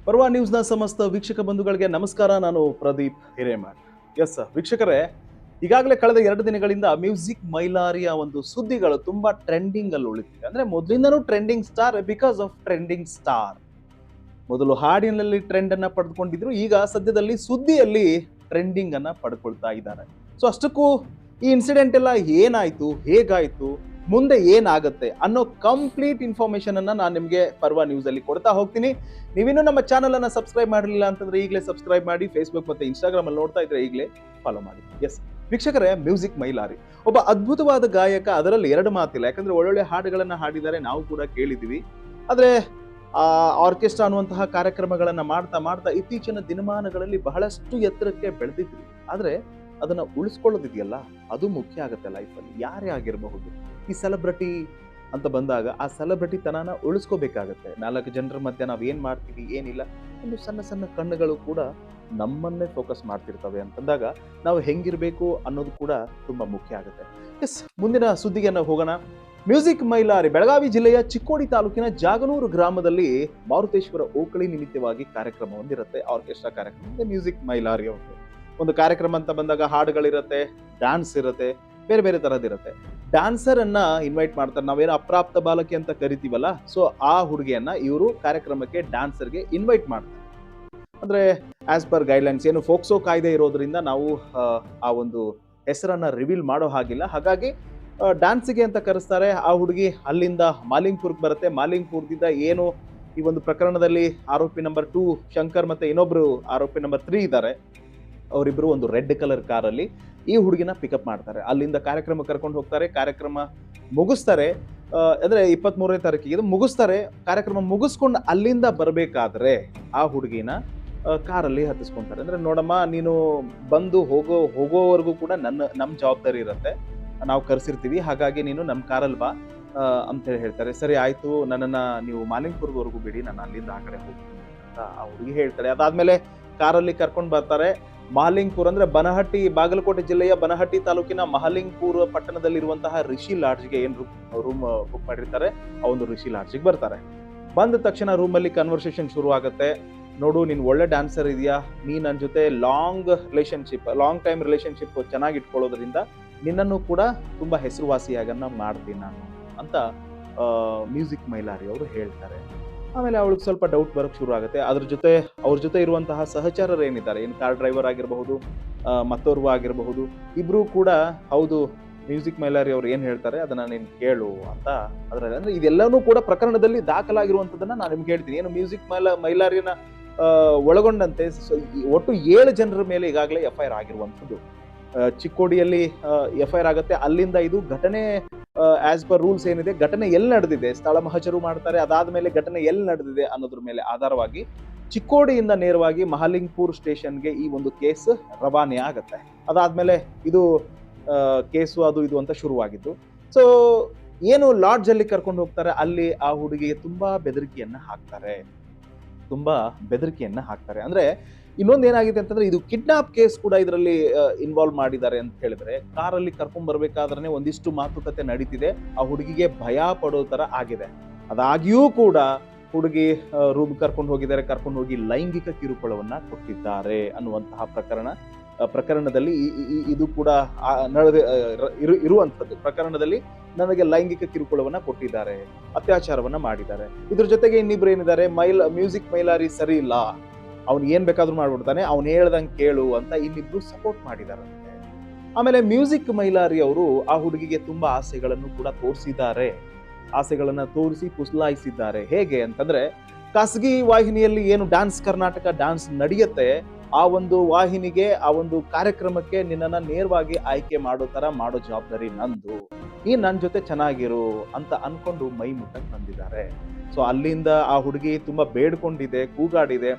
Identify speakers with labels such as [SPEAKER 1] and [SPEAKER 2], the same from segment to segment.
[SPEAKER 1] ಪರ್ವ ನ್ಯೂಸ್ನ ಸಮಸ್ತ ವೀಕ್ಷಕ ಬಂಧುಗಳಿಗೆ ನಮಸ್ಕಾರ. ನಾನು ಪ್ರದೀಪ್ ಹಿರೇಮಠ್. ಎಸ್ ವೀಕ್ಷಕರೇ, ಈಗಾಗಲೇ ಕಳೆದ 2 ದಿನಗಳಿಂದ ಮ್ಯೂಸಿಕ್ ಮೈಲಾರಿಯ ಒಂದು ಸುದ್ದಿಗಳು ತುಂಬಾ ಟ್ರೆಂಡಿಂಗ್ ಅಲ್ಲಿ ಉಳಿದಿದೆ. ಅಂದ್ರೆ ಮೊದಲಿಂದನೂ trending star because of trending star. ಮೊದಲು ಹಾಡಿನಲ್ಲಿ ಟ್ರೆಂಡ್ ಅನ್ನ ಪಡೆದುಕೊಂಡಿದ್ರು, ಈಗ ಸದ್ಯದಲ್ಲಿ ಸುದ್ದಿಯಲ್ಲಿ ಟ್ರೆಂಡಿಂಗ್ ಅನ್ನ ಪಡ್ಕೊಳ್ತಾ ಇದ್ದಾರೆ. ಸೊ ಅಷ್ಟಕ್ಕೂ ಈ ಇನ್ಸಿಡೆಂಟ್ ಎಲ್ಲ ಏನಾಯ್ತು, ಹೇಗಾಯ್ತು, ಮುಂದೆ ಏನಾಗುತ್ತೆ ಅನ್ನೋ ಕಂಪ್ಲೀಟ್ ಇನ್ಫಾರ್ಮೇಶನ್ ಅನ್ನ ನಾನು ನಿಮಗೆ ಪರ್ವ ನ್ಯೂಸ್ ಅಲ್ಲಿ ಕೊಡ್ತಾ ಹೋಗ್ತೀನಿ. ನೀವಿನ್ನೂ ನಮ್ಮ ಚಾನಲ್ ಅನ್ನ ಸಬ್ಸ್ಕ್ರೈಬ್ ಮಾಡಲಿಲ್ಲ ಅಂತಂದ್ರೆ ಈಗಲೇ ಸಬ್ಸ್ಕ್ರೈಬ್ ಮಾಡಿ. ಫೇಸ್ಬುಕ್ ಮತ್ತೆ ಇನ್ಸ್ಟಾಗ್ರಾಮ್ ಅಲ್ಲಿ ನೋಡ್ತಾ ಇದ್ರೆ ಈಗಲೇ ಫಾಲೋ ಮಾಡಿ. ಎಸ್ ವೀಕ್ಷಕರೇ, ಮ್ಯೂಸಿಕ್ ಮೈಲಾರಿ ಒಬ್ಬ ಅದ್ಭುತವಾದ ಗಾಯಕ, ಅದರಲ್ಲಿ 2 ಮಾತಿಲ್ಲ. ಯಾಕಂದ್ರೆ ಒಳ್ಳೊಳ್ಳೆ ಹಾಡುಗಳನ್ನ ಹಾಡಿದ್ದಾರೆ, ನಾವು ಕೂಡ ಕೇಳಿದೀವಿ. ಆದ್ರೆ ಆರ್ಕೆಸ್ಟ್ರಾ ಅನ್ನುವಂತಹ ಕಾರ್ಯಕ್ರಮಗಳನ್ನ ಮಾಡ್ತಾ ಮಾಡ್ತಾ ಇತ್ತೀಚಿನ ದಿನಮಾನಗಳಲ್ಲಿ ಬಹಳಷ್ಟು ಎತ್ತರಕ್ಕೆ ಬೆಳೆದಿದ್ವಿ. ಆದ್ರೆ ಅದನ್ನ ಉಳಿಸ್ಕೊಳ್ಳೋದಿದೆಯಲ್ಲ, ಅದು ಮುಖ್ಯ ಆಗುತ್ತೆ ಲೈಫಲ್ಲಿ. ಯಾರೇ ಆಗಿರಬಹುದು, ಈ ಸೆಲೆಬ್ರಿಟಿ ಅಂತ ಬಂದಾಗ ಆ ಸೆಲೆಬ್ರಿಟಿ ತನನ ಉಳಿಸ್ಕೋಬೇಕಾಗತ್ತೆ. 4 ಜನರ ಮಧ್ಯೆ ನಾವ್ ಏನ್ ಮಾಡ್ತೀವಿ ಏನಿಲ್ಲ, ಒಂದು ಸಣ್ಣ ಸಣ್ಣ ಕಣ್ಣುಗಳು ಕೂಡ ನಮ್ಮನ್ನೇ ಫೋಕಸ್ ಮಾಡ್ತಿರ್ತವೆ ಅಂತಂದಾಗ ನಾವು ಹೆಂಗಿರ್ಬೇಕು ಅನ್ನೋದು ಕೂಡ ತುಂಬಾ ಮುಖ್ಯ ಆಗುತ್ತೆ. ಎಸ್, ಮುಂದಿನ ಸುದ್ದಿಗೆ ನಾವು ಹೋಗೋಣ. ಮ್ಯೂಸಿಕ್ ಮೈಲಾರಿ ಬೆಳಗಾವಿ ಜಿಲ್ಲೆಯ ಚಿಕ್ಕೋಡಿ ತಾಲೂಕಿನ ಜಾಗನೂರು ಗ್ರಾಮದಲ್ಲಿ ಮಾರುತೇಶ್ವರ ಓಕಳಿ ನಿಮಿತ್ತವಾಗಿ ಕಾರ್ಯಕ್ರಮ ಹೊಂದಿರುತ್ತೆ. ಆರ್ಕೆಸ್ಟ್ರಾ ಕಾರ್ಯಕ್ರಮ, ಮ್ಯೂಸಿಕ್ ಮೈಲಾರಿ ಅವ್ರದ್ದು ಒಂದು ಕಾರ್ಯಕ್ರಮ ಅಂತ ಬಂದಾಗ ಹಾಡುಗಳಿರುತ್ತೆ, ಡ್ಯಾನ್ಸ್ ಇರುತ್ತೆ, ಬೇರೆ ಬೇರೆ ತರದಿರುತ್ತೆ. ಡ್ಯಾನ್ಸರ್ ಅನ್ನ ಇನ್ವೈಟ್ ಮಾಡ್ತಾರೆ. ನಾವೇನೋ ಅಪ್ರಾಪ್ತ ಬಾಲಕಿ ಅಂತ ಕರಿತೀವಲ್ಲ, ಸೊ ಆ ಹುಡುಗಿಯನ್ನ ಇವರು ಕಾರ್ಯಕ್ರಮಕ್ಕೆ ಡ್ಯಾನ್ಸರ್ಗೆ ಇನ್ವೈಟ್ ಮಾಡ್ತಾರೆ. ಅಂದ್ರೆ ಆಸ್ ಪರ್ ಗೈಡ್ಲೈನ್ಸ್ ಏನು ಫೋಕ್ಸೋ ಕಾಯ್ದೆ ಇರೋದ್ರಿಂದ ನಾವು ಆ ಒಂದು ಹೆಸರನ್ನ ರಿವೀಲ್ ಮಾಡೋ ಹಾಗಿಲ್ಲ. ಹಾಗಾಗಿ ಡ್ಯಾನ್ಸ್ಗೆ ಅಂತ ಕರೆಸ್ತಾರೆ. ಆ ಹುಡುಗಿ ಅಲ್ಲಿಂದ ಮಾಲಿಂಗ್ಪುರ್ಗೆ ಬರುತ್ತೆ. ಮಾಲಿಂಗ್ಪುರದಿಂದ ಏನು ಈ ಒಂದು ಪ್ರಕರಣದಲ್ಲಿ ಆರೋಪಿ ನಂಬರ್ 2 ಶಂಕರ್ ಮತ್ತೆ ಇನ್ನೊಬ್ರು ಆರೋಪಿ ನಂಬರ್ 3 ಇದ್ದಾರೆ. ಅವರಿಬ್ರು ಒಂದು ರೆಡ್ ಕಲರ್ ಕಾರಲ್ಲಿ ಈ ಹುಡುಗಿನ ಪಿಕಪ್ ಮಾಡ್ತಾರೆ. ಅಲ್ಲಿಂದ ಕಾರ್ಯಕ್ರಮ ಕರ್ಕೊಂಡು ಹೋಗ್ತಾರೆ. ಕಾರ್ಯಕ್ರಮ ಮುಗಿಸ್ತಾರೆ. ಅಂದ್ರೆ 23ನೇ ತಾರೀಕಿಗೆ ಇದು ಮುಗಿಸ್ತಾರೆ. ಕಾರ್ಯಕ್ರಮ ಮುಗಿಸ್ಕೊಂಡು ಅಲ್ಲಿಂದ ಬರಬೇಕಾದ್ರೆ ಆ ಹುಡುಗಿನ ಕಾರಲ್ಲಿ ಹತ್ತಿಸ್ಕೊಂತಾರೆ. ಅಂದ್ರೆ ನೋಡಮ್ಮ, ನೀನು ಬಂದು ಹೋಗೋವರೆಗೂ ಕೂಡ ನಮ್ಮ ಜವಾಬ್ದಾರಿ ಇರುತ್ತೆ, ನಾವು ಕರೆಸಿರ್ತೀವಿ, ಹಾಗಾಗಿ ನೀನು ನಮ್ಮ ಕಾರಲ್ಲಿ ಬಾ ಅಂತ ಹೇಳ್ತಾರೆ. ಸರಿ ಆಯ್ತು, ನನ್ನನ್ನ ನೀವು ಮಾಲಿಂಗ್ಪುರ್ವರೆಗೂ ಬಿಡಿ, ನಾನು ಅಲ್ಲಿಂದ ಆ ಕಡೆ ಹೋಗ್ತೀನಿ ಅಂತ ಆ ಹುಡುಗಿ ಹೇಳ್ತಾರೆ. ಅದಾದ್ಮೇಲೆ ಕಾರಲ್ಲಿ ಕರ್ಕೊಂಡು ಬರ್ತಾರೆ. ಮಹಲಿಂಗ್ಪುರ್ ಅಂದ್ರೆ ಬನಹಟ್ಟಿ, ಬಾಗಲಕೋಟೆ ಜಿಲ್ಲೆಯ ಬನಹಟ್ಟಿ ತಾಲೂಕಿನ ಮಹಲಿಂಗ್ಪುರ್ ಪಟ್ಟಣದಲ್ಲಿರುವಂತಹ ರಿಷಿ ಲಾಡ್ಜ್ಗೆ ಏನ್ ರೂಮ್ ಬುಕ್ ಮಾಡಿರ್ತಾರೆ, ಆ ಒಂದು ರಿಷಿ ಲಾಡ್ಜ್ಗೆ ಬರ್ತಾರೆ. ಬಂದ ತಕ್ಷಣ ರೂಮ್ ಅಲ್ಲಿ ಕನ್ವರ್ಸೇಷನ್ ಶುರು ಆಗುತ್ತೆ. ನೋಡು, ನೀನ್ ಒಳ್ಳೆ ಡ್ಯಾನ್ಸರ್ ಇದೆಯಾ, ನೀ ನನ್ನ ಜೊತೆ ಲಾಂಗ್ ಟೈಮ್ ರಿಲೇಶನ್ಶಿಪ್ ಚೆನ್ನಾಗಿ ಇಟ್ಕೊಳ್ಳೋದ್ರಿಂದ ನಿನ್ನನ್ನು ಕೂಡ ತುಂಬಾ ಹೆಸರುವಾಸಿಯಾಗನ್ನ ಮಾಡ್ತೀನಿ ನಾನು ಅಂತ ಮ್ಯೂಸಿಕ್ ಮೈಲಾರಿ ಅವರು ಹೇಳ್ತಾರೆ. ಆಮೇಲೆ ಅವಳಿಗೆ ಸ್ವಲ್ಪ ಡೌಟ್ ಬರೋಕ್ ಶುರು ಆಗುತ್ತೆ. ಅವ್ರ ಜೊತೆ ಇರುವಂತಹ ಸಹಚರರು ಏನಿದ್ದಾರೆ, ಏನು ಕಾರ್ ಡ್ರೈವರ್ ಆಗಿರಬಹುದು, ಮತ್ತೋರ್ವ ಆಗಿರಬಹುದು, ಇಬ್ರು ಕೂಡ ಹೌದು ಮ್ಯೂಸಿಕ್ ಮೈಲಾರಿ ಅವ್ರು ಏನ್ ಹೇಳ್ತಾರೆ ಅದನ್ನ ನೀನ್ ಕೇಳು ಅಂತ. ಅದರಲ್ಲಿ ಅಂದ್ರೆ ಇದೆಲ್ಲನೂ ಕೂಡ ಪ್ರಕರಣದಲ್ಲಿ ದಾಖಲಾಗಿರುವಂತದನ್ನ ನಾನು ನಿಮ್ಗೆ ಹೇಳ್ತೀನಿ. ಏನು ಮ್ಯೂಸಿಕ್ ಮೈಲಾರಿಯನ್ನ ಒಳಗೊಂಡಂತೆ ಒಟ್ಟು 7 ಜನರ ಮೇಲೆ ಈಗಾಗಲೇ FIR ಆಗಿರುವಂಥದ್ದು. ಚಿಕ್ಕೋಡಿಯಲ್ಲಿ FIR ಆಗುತ್ತೆ. ಅಲ್ಲಿಂದ ಇದು ಘಟನೆ ಆಸ್ ಪರ್ ರೂಲ್ಸ್ ಏನಿದೆ, ಘಟನೆ ಎಲ್ಲಿ ನಡೆದಿದೆ, ಸ್ಥಳ ಮಹಜರು ಮಾಡ್ತಾರೆ. ಅದಾದ್ಮೇಲೆ ಘಟನೆ ಎಲ್ಲಿ ನಡೆದಿದೆ ಅನ್ನೋದ್ರ ಮೇಲೆ ಆಧಾರವಾಗಿ ಚಿಕ್ಕೋಡಿಯಿಂದ ನೇರವಾಗಿ ಮಹಲಿಂಗ್ಪುರ್ ಸ್ಟೇಷನ್ಗೆ ಈ ಒಂದು ಕೇಸ್ ರವಾನೆ ಆಗತ್ತೆ. ಅದಾದ್ಮೇಲೆ ಇದು ಕೇಸು ಅದು ಇದು ಅಂತ ಶುರುವಾಗಿದ್ದು. ಸೊ ಏನು ಲಾಡ್ಜ್ ಅಲ್ಲಿ ಕರ್ಕೊಂಡು ಹೋಗ್ತಾರೆ, ಅಲ್ಲಿ ಆ ಹುಡುಗಿಗೆ ತುಂಬಾ ಬೆದರಿಕೆಯನ್ನ ಹಾಕ್ತಾರೆ. ಅಂದ್ರೆ ಇನ್ನೊಂದು ಏನಾಗಿದೆ ಅಂತಂದ್ರೆ, ಇದು ಕಿಡ್ನಾಪ್ ಕೇಸ್ ಕೂಡ ಇದರಲ್ಲಿ ಇನ್ವಾಲ್ವ್ ಮಾಡಿದ್ದಾರೆ ಅಂತ ಹೇಳಿದ್ರೆ, ಕಾರಲ್ಲಿ ಕರ್ಕೊಂಡ್ ಬರ್ಬೇಕಾದ್ರೆ ಒಂದಿಷ್ಟು ಮಾತುಕತೆ ನಡೀತಿದೆ. ಆ ಹುಡುಗಿಗೆ ಭಯ ಪಡೋ ತರ ಆಗಿದೆ. ಅದಾಗಿಯೂ ಕೂಡ ಹುಡುಗಿ ರೂಮ್ ಕರ್ಕೊಂಡು ಹೋಗಿ ಲೈಂಗಿಕ ಕಿರುಕುಳವನ್ನ ಕೊಟ್ಟಿದ್ದಾರೆ ಅನ್ನುವಂತಹ ಪ್ರಕರಣದಲ್ಲಿ ಇದು ಕೂಡ ಇರುವಂತದ್ದು. ಪ್ರಕರಣದಲ್ಲಿ ನನಗೆ ಲೈಂಗಿಕ ಕಿರುಕುಳವನ್ನ ಕೊಟ್ಟಿದ್ದಾರೆ, ಅತ್ಯಾಚಾರವನ್ನ ಮಾಡಿದ್ದಾರೆ. ಇದ್ರ ಜೊತೆಗೆ ಇನ್ನಿಬ್ರು ಏನಿದ್ದಾರೆ, ಮ್ಯೂಸಿಕ್ ಮೈಲಾರಿ ಸರಿ ಇಲ್ಲ, ಅವ್ನು ಏನ್ ಬೇಕಾದ್ರೂ ಮಾಡ್ಬಿಡ್ತಾನೆ, ಅವ್ನು ಹೇಳ್ದಂಗೆ ಕೇಳು ಅಂತ ಇನ್ನಿಬ್ರು ಸಪೋರ್ಟ್ ಮಾಡಿದಾರಂತೆ. ಆಮೇಲೆ ಮ್ಯೂಸಿಕ್ ಮೈಲಾರಿ ಅವರು ಆ ಹುಡುಗಿಗೆ ತುಂಬಾ ಆಸೆಗಳನ್ನು ಕೂಡ ಆಸೆಗಳನ್ನ ತೋರಿಸಿ ಪುಸ್ಲಾಯಿಸಿದ್ದಾರೆ. ಹೇಗೆ ಅಂತಂದ್ರೆ, ಖಾಸಗಿ ವಾಹಿನಿಯಲ್ಲಿ ಏನು ಡ್ಯಾನ್ಸ್ ಕರ್ನಾಟಕ ಡ್ಯಾನ್ಸ್ ನಡೆಯುತ್ತೆ, ಆ ಒಂದು ವಾಹಿನಿಗೆ, ಆ ಒಂದು ಕಾರ್ಯಕ್ರಮಕ್ಕೆ ನಿನ್ನನ್ನ ನೇರವಾಗಿ ಆಯ್ಕೆ ಮಾಡೋ ಜವಾಬ್ದಾರಿ ನಂದು, ನೀ ನನ್ನ ಜೊತೆ ಚೆನ್ನಾಗಿರು ಅಂತ ಅನ್ಕೊಂಡು ಮೈ ಮುಟ್ಟಕ್ ಬಂದಿದ್ದಾರೆ. ಸೊ ಅಲ್ಲಿಂದ ಆ ಹುಡುಗಿ ತುಂಬಾ ಬೇಡ್ಕೊಂಡಿದೆ, ಕೂಗಾಡಿದೆ,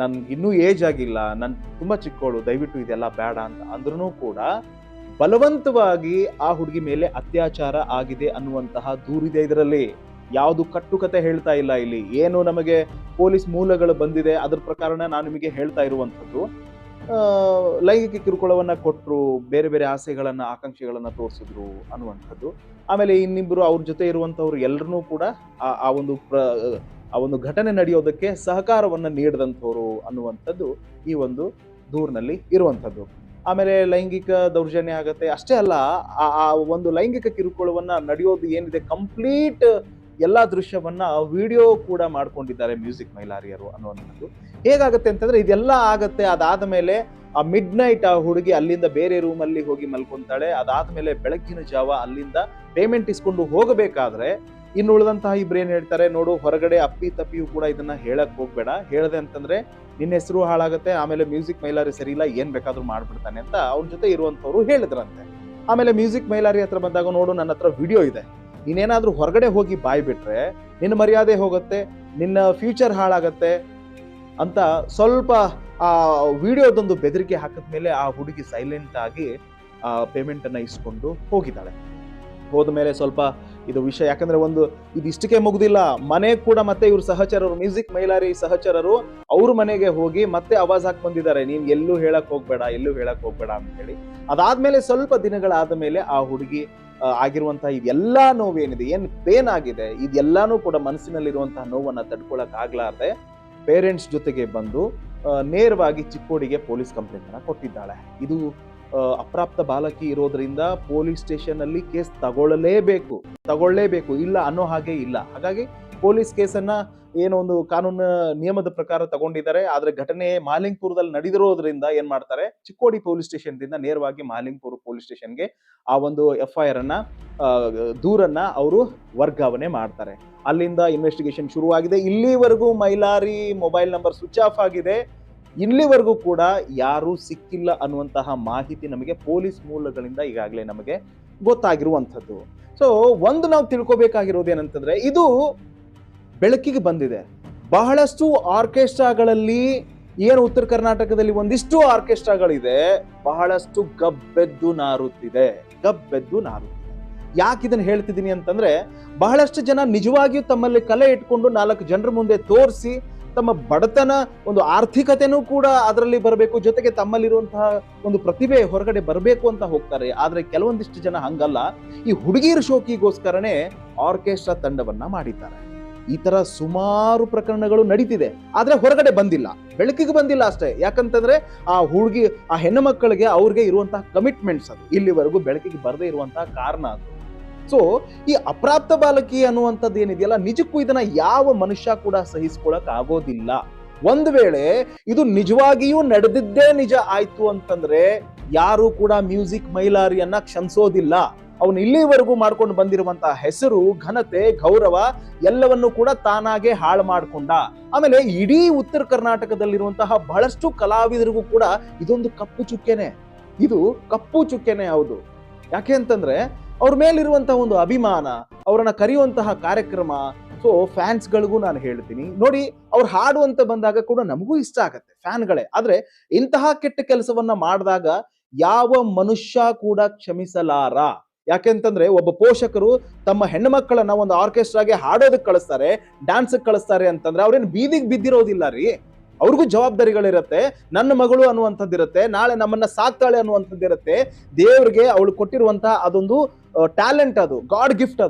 [SPEAKER 1] ನನ್ಗೆ ಇನ್ನೂ ಏಜ್ ಆಗಿಲ್ಲ, ನನ್ ತುಂಬಾ ಚಿಕ್ಕೋಳು, ದಯವಿಟ್ಟು ಇದೆಲ್ಲ ಬೇಡ ಅಂತ ಅಂದ್ರೂ ಕೂಡ ಬಲವಂತವಾಗಿ ಆ ಹುಡುಗಿ ಮೇಲೆ ಅತ್ಯಾಚಾರ ಆಗಿದೆ ಅನ್ನುವಂತಹ ದೂರಿದೆ. ಇದರಲ್ಲಿ ಯಾವುದು ಕಟ್ಟುಕತೆ ಹೇಳ್ತಾ ಇಲ್ಲ. ಇಲ್ಲಿ ಏನು ನಮಗೆ ಪೊಲೀಸ್ ಮೂಲಗಳು ಬಂದಿದೆ, ಅದ್ರ ಪ್ರಕಾರ ನಾನು ನಿಮಗೆ ಹೇಳ್ತಾ ಇರುವಂತದ್ದು. ಲೈಂಗಿಕ ಕಿರುಕುಳವನ್ನ ಕೊಟ್ಟರು, ಬೇರೆ ಬೇರೆ ಆಸೆಗಳನ್ನ ಆಕಾಂಕ್ಷೆಗಳನ್ನ ತೋರಿಸಿದ್ರು ಅನ್ನುವಂಥದ್ದು. ಆಮೇಲೆ ಇನ್ನಿಬ್ರು ಅವ್ರ ಜೊತೆ ಇರುವಂತವ್ರು ಎಲ್ಲರನ್ನೂ ಕೂಡ ಆ ಒಂದು ಆ ಒಂದು ಘಟನೆ ನಡೆಯೋದಕ್ಕೆ ಸಹಕಾರವನ್ನ ನೀಡಿದಂಥವ್ರು ಅನ್ನುವಂಥದ್ದು ಈ ಒಂದು ದೂರಿನಲ್ಲಿ ಇರುವಂಥದ್ದು. ಆಮೇಲೆ ಲೈಂಗಿಕ ದೌರ್ಜನ್ಯ ಆಗತ್ತೆ, ಅಷ್ಟೇ ಅಲ್ಲ, ಆ ಒಂದು ಲೈಂಗಿಕ ಕಿರುಕುಳವನ್ನ ನಡೆಯೋದು ಏನಿದೆ ಕಂಪ್ಲೀಟ್ ಎಲ್ಲಾ ದೃಶ್ಯವನ್ನ ವಿಡಿಯೋ ಕೂಡ ಮಾಡ್ಕೊಂಡಿದ್ದಾರೆ ಮ್ಯೂಸಿಕ್ ಮೈಲಾರಿಯರು ಅನ್ನುವಂಥದ್ದು. ಹೇಗಾಗತ್ತೆ ಅಂತಂದ್ರೆ ಇದೆಲ್ಲ ಆಗತ್ತೆ, ಅದಾದ ಮೇಲೆ ಆ ಮಿಡ್ ನೈಟ್ ಆ ಹುಡುಗಿ ಅಲ್ಲಿಂದ ಬೇರೆ ರೂಮ್ ಅಲ್ಲಿ ಹೋಗಿ ಮಲ್ಕೊಂತಾಳೆ. ಅದಾದ್ಮೇಲೆ ಬೆಳಗ್ಗಿನ ಜಾವ ಅಲ್ಲಿಂದ ಪೇಮೆಂಟ್ ಇಸ್ಕೊಂಡು ಹೋಗಬೇಕಾದ್ರೆ ಇನ್ನು ಉಳಿದಂತಹ ಇಬ್ರು ಏನ್ ಹೇಳ್ತಾರೆ, ನೋಡು ಹೊರಗಡೆ ಅಪ್ಪಿ ತಪ್ಪಿಯೂ ಕೂಡ ಇದನ್ನ ಹೇಳಕ್ ಹೋಗ್ಬೇಡ, ಹೇಳ್ದೆ ಅಂತಂದ್ರೆ ನಿನ್ನ ಹೆಸರು ಹಾಳಾಗತ್ತೆ, ಆಮೇಲೆ ಮ್ಯೂಸಿಕ್ ಮೈಲಾರಿ ಸರಿ ಇಲ್ಲ, ಏನ್ ಬೇಕಾದ್ರೂ ಮಾಡ್ಬಿಡ್ತಾನೆ ಅಂತ ಅವ್ನ ಜೊತೆ ಇರುವಂತವ್ರು ಹೇಳಿದ್ರಂತೆ. ಆಮೇಲೆ ಮ್ಯೂಸಿಕ್ ಮೈಲಾರಿ ಹತ್ರ ಬಂದಾಗ, ನೋಡು ನನ್ನ ಹತ್ರ ವಿಡಿಯೋ ಇದೆ, ನೀನೇನಾದ್ರೂ ಹೊರಗಡೆ ಹೋಗಿ ಬಾಯ್ ಬಿಟ್ರೆ ನಿನ್ನ ಮರ್ಯಾದೆ ಹೋಗುತ್ತೆ, ನಿನ್ನ ಫ್ಯೂಚರ್ ಹಾಳಾಗತ್ತೆ ಅಂತ ಸ್ವಲ್ಪ ಆ ವಿಡಿಯೋದೊಂದು ಬೆದರಿಕೆ ಹಾಕಿದ್ಮೇಲೆ ಆ ಹುಡುಗಿ ಸೈಲೆಂಟ್ ಆಗಿ ಆ ಪೇಮೆಂಟ್ ಅನ್ನ ಇಸ್ಕೊಂಡು ಹೋಗಿದ್ದಾಳೆ. ಹೋದ್ಮೇಲೆ ಸ್ವಲ್ಪ ಇದು ವಿಷಯ, ಯಾಕಂದ್ರೆ ಒಂದು ಇದಿಷ್ಟಕ್ಕೆ ಮುಗ್ದಿಲ್ಲ, ಮನೆ ಕೂಡ ಮತ್ತೆ ಇವ್ರ ಸಹಚರರು, ಮ್ಯೂಸಿಕ್ ಮೈಲಾರಿ ಸಹಚರರು ಅವ್ರ ಮನೆಗೆ ಹೋಗಿ ಮತ್ತೆ ಆವಾಜ್ ಹಾಕಿ ಬಂದಿದ್ದಾರೆ, ನೀನ್ ಎಲ್ಲೂ ಹೇಳಕ್ ಹೋಗ್ಬೇಡ ಅಂತ ಹೇಳಿ. ಅದಾದ್ಮೇಲೆ ಸ್ವಲ್ಪ ದಿನಗಳಾದ ಮೇಲೆ ಆ ಹುಡುಗಿ ಆಗಿರುವಂತಹ ಇದೆಲ್ಲಾ ನೋವೇನಿದೆ, ಏನ್ ಪೇನ್ ಆಗಿದೆ, ಇದೆಲ್ಲಾನು ಕೂಡ ಮನಸ್ಸಿನಲ್ಲಿರುವಂತಹ ನೋವನ್ನ ತಡ್ಕೊಳಕ್ ಆಗ್ಲಾರ್ದೆ ಪೇರೆಂಟ್ಸ್ ಜೊತೆಗೆ ಬಂದು ನೇರವಾಗಿ ಚಿಕ್ಕೋಡಿಗೆ ಪೊಲೀಸ್ ಕಂಪ್ಲೇಂಟ್ ಅನ್ನ ಕೊಟ್ಟಿದ್ದಾಳೆ. ಇದು ಅಪ್ರಾಪ್ತ ಬಾಲಕಿ ಇರೋದ್ರಿಂದ ಪೊಲೀಸ್ ಸ್ಟೇಷನ್ ಅಲ್ಲಿ ಕೇಸ್ ತಗೊಳ್ಳೇಬೇಕು, ಇಲ್ಲ ಅನ್ನೋ ಹಾಗೆ ಇಲ್ಲ. ಹಾಗಾಗಿ ಪೊಲೀಸ್ ಕೇಸನ್ನ ಏನೋ ಒಂದು ಕಾನೂನು ನಿಯಮದ ಪ್ರಕಾರ ತಗೊಂಡಿದ್ದಾರೆ. ಆದ್ರೆ ಘಟನೆ ಮಾಲಿಂಗ್ಪುರದಲ್ಲಿ ನಡೆದಿರೋದ್ರಿಂದ ಏನ್ ಮಾಡ್ತಾರೆ, ಚಿಕ್ಕೋಡಿ ಪೊಲೀಸ್ ಸ್ಟೇಷನ್ ದಿಂದ ನೇರವಾಗಿ ಮಾಲಿಂಗ್ಪುರ ಪೊಲೀಸ್ ಸ್ಟೇಷನ್ಗೆ ಆ ಒಂದು FIR ಅನ್ನ ದೂರನ್ನ ಅವರು ವರ್ಗಾವಣೆ ಮಾಡ್ತಾರೆ. ಅಲ್ಲಿಂದ ಇನ್ವೆಸ್ಟಿಗೇಷನ್ ಶುರುವಾಗಿದೆ. ಇಲ್ಲಿವರೆಗೂ Mailari mobile number switch off ಆಗಿದೆ, ಇಲ್ಲಿವರೆಗೂ ಕೂಡ ಯಾರು ಸಿಕ್ಕಿಲ್ಲ ಅನ್ನುವಂತಹ ಮಾಹಿತಿ ನಮಗೆ ಪೊಲೀಸ್ ಮೂಲಗಳಿಂದ ಈಗಾಗಲೇ ನಮಗೆ ಗೊತ್ತಾಗಿರುವಂಥದ್ದು. ಸೊ ಒಂದು ನಾವು ತಿಳ್ಕೊಬೇಕಾಗಿರೋದು ಏನಂತಂದ್ರೆ, ಇದು ಬೆಳಕಿಗೆ ಬಂದಿದೆ. ಬಹಳಷ್ಟು ಆರ್ಕೆಸ್ಟ್ರಾಗಳಲ್ಲಿ ಏನು ಉತ್ತರ ಕರ್ನಾಟಕದಲ್ಲಿ ಒಂದಿಷ್ಟು ಆರ್ಕೆಸ್ಟ್ರಾಗಳಿದೆ, ಬಹಳಷ್ಟು ಗಬ್ಬೆದ್ದು ನಾರುತ್ತಿದೆ. ಯಾಕೆ ಇದನ್ನ ಹೇಳ್ತಿದ್ದೀನಿ ಅಂತಂದ್ರೆ, ಬಹಳಷ್ಟು ಜನ ನಿಜವಾಗಿಯೂ ತಮ್ಮಲ್ಲಿ ಕಲೆ ಇಟ್ಕೊಂಡು 4 ಜನರ ಮುಂದೆ ತೋರಿಸಿ ತಮ್ಮ ಬಡತನ, ಒಂದು ಆರ್ಥಿಕತೆನೂ ಕೂಡ ಅದರಲ್ಲಿ ಬರಬೇಕು, ಜೊತೆಗೆ ತಮ್ಮಲ್ಲಿರುವಂತಹ ಒಂದು ಪ್ರತಿಭೆ ಹೊರಗಡೆ ಬರಬೇಕು ಅಂತ ಹೋಗ್ತಾರೆ. ಆದ್ರೆ ಕೆಲವೊಂದಿಷ್ಟು ಜನ ಹಂಗಲ್ಲ, ಈ ಹುಡುಗಿಯರ ಶೋಕಿಗೋಸ್ಕರನೇ ಆರ್ಕೆಸ್ಟ್ರಾ ತಂಡವನ್ನ ಮಾಡಿದ್ದಾರೆ. ಈ ತರ ಸುಮಾರು ಪ್ರಕರಣಗಳು ನಡೀತಿದೆ, ಆದ್ರೆ ಹೊರಗಡೆ ಬಂದಿಲ್ಲ, ಬೆಳಕಿಗೆ ಬಂದಿಲ್ಲ ಅಷ್ಟೇ. ಯಾಕಂತಂದ್ರೆ ಆ ಹೆಣ್ಣು ಮಕ್ಕಳಿಗೆ ಅವ್ರಿಗೆ ಇರುವಂತಹ ಕಮಿಟ್ಮೆಂಟ್ಸ್ ಅದು ಇಲ್ಲಿವರೆಗೂ ಬೆಳಕಿಗೆ ಬರದೇ ಇರುವಂತಹ ಕಾರಣ ಅದು. ಸೊ ಈ ಅಪ್ರಾಪ್ತ ಬಾಲಕಿ ಅನ್ನುವಂಥದ್ದು ಏನಿದೆಯಲ್ಲ, ನಿಜಕ್ಕೂ ಇದನ್ನ ಯಾವ ಮನುಷ್ಯ ಕೂಡ ಸಹಿಸ್ಕೊಳಕ್ ಆಗೋದಿಲ್ಲ. ಒಂದು ವೇಳೆ ಇದು ನಿಜವಾಗಿಯೂ ನಡೆದಿದ್ದೇ ನಿಜ ಆಯ್ತು ಅಂತಂದ್ರೆ ಯಾರು ಕೂಡ ಮ್ಯೂಸಿಕ್ ಮೈಲಾರಿಯನ್ನ ಕ್ಷಮಿಸೋದಿಲ್ಲ. ಅವನು ಇಲ್ಲಿವರೆಗೂ ಮಾಡ್ಕೊಂಡು ಬಂದಿರುವಂತಹ ಹೆಸರು, ಘನತೆ, ಗೌರವ ಎಲ್ಲವನ್ನು ಕೂಡ ತಾನಾಗೆ ಹಾಳು ಮಾಡ್ಕೊಂಡ. ಆಮೇಲೆ ಇಡೀ ಉತ್ತರ ಕರ್ನಾಟಕದಲ್ಲಿರುವಂತಹ ಬಹಳಷ್ಟು ಕಲಾವಿದರಿಗೂ ಕೂಡ ಇದೊಂದು ಕಪ್ಪು ಚುಕ್ಕೆನೆ ಹೌದು. ಯಾಕೆ ಅಂತಂದ್ರೆ ಅವ್ರ ಮೇಲಿರುವಂತಹ ಒಂದು ಅಭಿಮಾನ, ಅವರನ್ನ ಕರೆಯುವಂತಹ ಕಾರ್ಯಕ್ರಮ. ಸೊ ಫ್ಯಾನ್ಸ್ಗಳಿಗೂ ನಾನು ಹೇಳ್ತೀನಿ, ನೋಡಿ, ಅವ್ರು ಹಾಡು ಅಂತ ಬಂದಾಗ ಕೂಡ ನಮಗೂ ಇಷ್ಟ ಆಗತ್ತೆ ಫ್ಯಾನ್ಗಳೇ. ಆದ್ರೆ ಇಂತಹ ಕೆಟ್ಟ ಕೆಲಸವನ್ನ ಮಾಡಿದಾಗ ಯಾವ ಮನುಷ್ಯ ಕೂಡ ಕ್ಷಮಿಸಲಾರ. ಯಾಕೆಂತಂದ್ರೆ ಒಬ್ಬ ಪೋಷಕರು ತಮ್ಮ ಹೆಣ್ಣು ಮಕ್ಕಳನ್ನ ಒಂದು ಆರ್ಕೆಸ್ಟ್ರಾಗೆ ಹಾಡೋದಕ್ಕೆ ಕಳಿಸ್ತಾರೆ, ಡ್ಯಾನ್ಸ್ ಕಳಿಸ್ತಾರೆ ಅಂತಂದ್ರೆ ಅವ್ರೇನ್ ಬೀದಿಗೆ ಬಿದ್ದಿರೋದಿಲ್ಲ ರೀ. ಅವ್ರಿಗೂ ಜವಾಬ್ದಾರಿಗಳಿರತ್ತೆ. ನನ್ನ ಮಗಳು ಅನ್ನುವಂಥದ್ದಿರುತ್ತೆ, ನಾಳೆ ನಮ್ಮನ್ನ ಸಾಕ್ತಾಳೆ ಅನ್ನುವಂಥದ್ದಿರುತ್ತೆ. ದೇವ್ರಿಗೆ ಅವಳು ಕೊಟ್ಟಿರುವಂತಹ ಅದೊಂದು ಟ್ಯಾಲೆಂಟ್, ಅದು ಗಾಡ್ ಗಿಫ್ಟ್.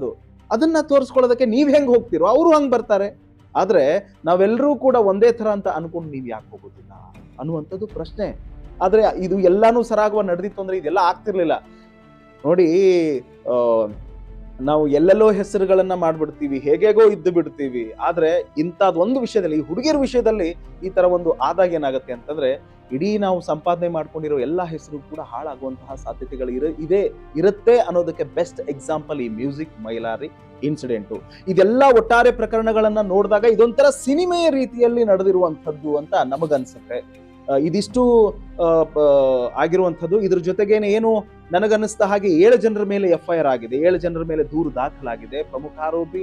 [SPEAKER 1] ಅದನ್ನ ತೋರಿಸ್ಕೊಳ್ಳೋದಕ್ಕೆ ನೀವ್ ಹೆಂಗ್ ಹೋಗ್ತಿರೋ ಅವರು ಹಂಗ್ ಬರ್ತಾರೆ. ಆದ್ರೆ ನಾವೆಲ್ಲರೂ ಕೂಡ ಒಂದೇ ತರ ಅಂತ ಅನ್ಕೊಂಡು ನೀವ್ ಯಾಕೆ ಹೋಗೋದಿಲ್ಲ ಅನ್ನುವಂಥದ್ದು ಪ್ರಶ್ನೆ. ಆದ್ರೆ ಇದು ಎಲ್ಲಾನು ಸರಾಗವಾಗಿ ನಡೆದಿತ್ತು ಅಂದ್ರೆ ಇದೆಲ್ಲ ಆಗ್ತಿರ್ಲಿಲ್ಲ. ನೋಡಿ, ನಾವು ಎಲ್ಲೆಲ್ಲೋ ಹೆಸರುಗಳನ್ನ ಮಾಡ್ಬಿಡ್ತೀವಿ, ಹೇಗೇಗೋ ಇದ್ದು ಬಿಡ್ತೀವಿ. ಆದ್ರೆ ಇಂಥದ್ದೊಂದು ವಿಷಯದಲ್ಲಿ, ಈ ಹುಡುಗಿಯರ ವಿಷಯದಲ್ಲಿ ಈ ತರ ಒಂದು ಆದಾಗ ಏನಾಗುತ್ತೆ ಅಂತಂದ್ರೆ, ಇಡೀ ನಾವು ಸಂಪಾದನೆ ಮಾಡ್ಕೊಂಡಿರೋ ಎಲ್ಲಾ ಹೆಸರು ಕೂಡ ಹಾಳಾಗುವಂತಹ ಸಾಧ್ಯತೆಗಳು ಇರುತ್ತೆ ಅನ್ನೋದಕ್ಕೆ ಬೆಸ್ಟ್ ಎಕ್ಸಾಂಪಲ್ ಈ ಮ್ಯೂಸಿಕ್ ಮೈಲಾರಿ ಇನ್ಸಿಡೆಂಟು. ಇದೆಲ್ಲ ಒಟ್ಟಾರೆ ಪ್ರಕರಣಗಳನ್ನ ನೋಡಿದಾಗ ಇದೊಂಥರ ಸಿನಿಮೆಯ ರೀತಿಯಲ್ಲಿ ನಡೆದಿರುವಂಥದ್ದು ಅಂತ ನಮಗನ್ಸುತ್ತೆ. ಇದಿಷ್ಟು ಆಗಿರುವಂಥದ್ದು. ಇದ್ರ ಜೊತೆಗೇನೆ ಏನು ನನಗನ್ನಿಸ್ತಾ ಹಾಗೆ 7 ಜನರ ಮೇಲೆ FIR ಆಗಿದೆ, 7 ಜನರ ಮೇಲೆ ದೂರು ದಾಖಲಾಗಿದೆ. ಪ್ರಮುಖ ಆರೋಪಿ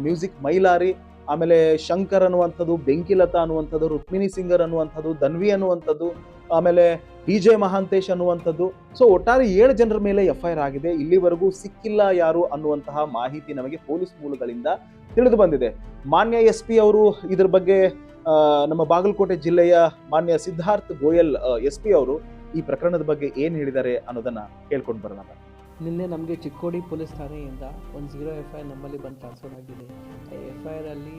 [SPEAKER 1] ಮ್ಯೂಸಿಕ್ ಮೈಲಾರಿ, ಆಮೇಲೆ ಶಂಕರ್ ಅನ್ನುವಂಥದ್ದು, ಬೆಂಕಿಲತಾ ಅನ್ನುವಂಥದ್ದು, ರುಕ್ಮಿಣಿ ಸಿಂಗರ್ ಅನ್ನುವಂಥದ್ದು, ಧನ್ವಿ ಅನ್ನುವಂಥದ್ದು, ಆಮೇಲೆ DJ ಮಹಾಂತೇಶ್ ಅನ್ನುವಂಥದ್ದು. ಸೊ ಒಟ್ಟಾರೆ 7 ಜನರ ಮೇಲೆ FIR ಆಗಿದೆ. ಇಲ್ಲಿವರೆಗೂ ಸಿಕ್ಕಿಲ್ಲ ಯಾರು ಅನ್ನುವಂತಹ ಮಾಹಿತಿ ನಮಗೆ ಪೊಲೀಸ್ ಮೂಲಗಳಿಂದ ತಿಳಿದು ಬಂದಿದೆ. ಮಾನ್ಯ SP ಅವರು ಇದ್ರ ಬಗ್ಗೆ ನಮ್ಮ ಬಾಗಲಕೋಟೆ ಜಿಲ್ಲೆಯ ಮಾನ್ಯ ಸಿದ್ಧಾರ್ಥ್ ಗೋಯಲ್ SP ಅವರು ಈ ಪ್ರಕರಣದ ಬಗ್ಗೆ ಏನ್ ಹೇಳಿದ್ದಾರೆ ಅನ್ನೋದನ್ನ ಕೇಳ್ಕೊಂಡು ಬರೋಣ.
[SPEAKER 2] ನಿನ್ನೆ ನಮಗೆ ಚಿಕ್ಕೋಡಿ ಪೊಲೀಸ್ ಠಾಣೆಯಿಂದ ಒಂದು 0 FIR ನಮ್ಮಲ್ಲಿ ಬಂದು ಟ್ರಾನ್ಸ್ಫರ್ ಆಗಿದೆ. FIR ಅಲ್ಲಿ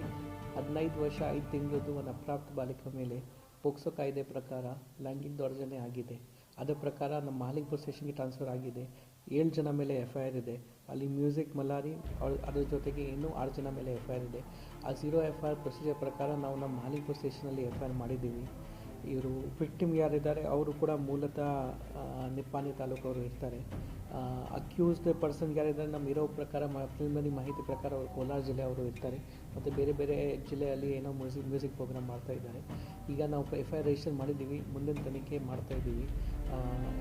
[SPEAKER 2] 15 ವರ್ಷ 5 ತಿಂಗಳದ್ದು ಒಂದು ಅಪ್ರಾಪ್ತ ಬಾಲಿಕ ಮೇಲೆ ಪೋಕ್ಸೋ ಕಾಯ್ದೆ ಪ್ರಕಾರ ಲೈಂಗಿಕ ದೌರ್ಜನ್ಯ ಆಗಿದೆ. ಅದರ ಪ್ರಕಾರ ನಮ್ಮ ಮಹಾಲಿಂಗಪುರ ಸ್ಟೇಷನ್ಗೆ ಟ್ರಾನ್ಸ್ಫರ್ ಆಗಿದೆ. 7 ಜನ ಮೇಲೆ FIR ಇದೆ. ಅಲ್ಲಿ ಮ್ಯೂಸಿಕ್ ಮಲಾರಿ ಅದ್ರ ಜೊತೆಗೆ ಇನ್ನೂ 6 ಜನ ಮೇಲೆ FIR ಇದೆ. ಆ 0 FIR ಪ್ರೊಸೀಜರ್ ಪ್ರಕಾರ ನಾವು ನಮ್ಮ ಮಹಾಲಿಂಗಪುರ ಸ್ಟೇಷನಲ್ಲಿ FIR ಮಾಡಿದ್ದೀವಿ. ಇವರು ವಿಕ್ಟಿಮ್ ಯಾರಿದ್ದಾರೆ ಅವರು ಕೂಡ ಮೂಲತಃ ನಿಪ್ಪಾಣಿ ತಾಲೂಕವರು ಇರ್ತಾರೆ. ಅಕ್ಯೂಸ್ಡ್ ಪರ್ಸನ್ ಯಾರಿದ್ದಾರೆ ನಮ್ಮ ಇರೋ ಪ್ರಕಾರ ಪ್ರಿಲಿಮಿನರಿ ಮಾಹಿತಿ ಪ್ರಕಾರ ಅವರು ಕೋಲಾರ ಜಿಲ್ಲೆ ಅವರು ಇರ್ತಾರೆ. ಮತ್ತು ಬೇರೆ ಬೇರೆ ಜಿಲ್ಲೆಯಲ್ಲಿ ಏನೋ ಮ್ಯೂಸಿಕ್ ಪ್ರೋಗ್ರಾಮ್ ಮಾಡ್ತಾ ಇದ್ದಾರೆ. ಈಗ ನಾವು FIR ರಿಜಿಸ್ಟರ್ ಮಾಡಿದ್ದೀವಿ, ಮುಂದಿನ ತನಿಖೆ ಮಾಡ್ತಾ ಇದ್ದೀವಿ.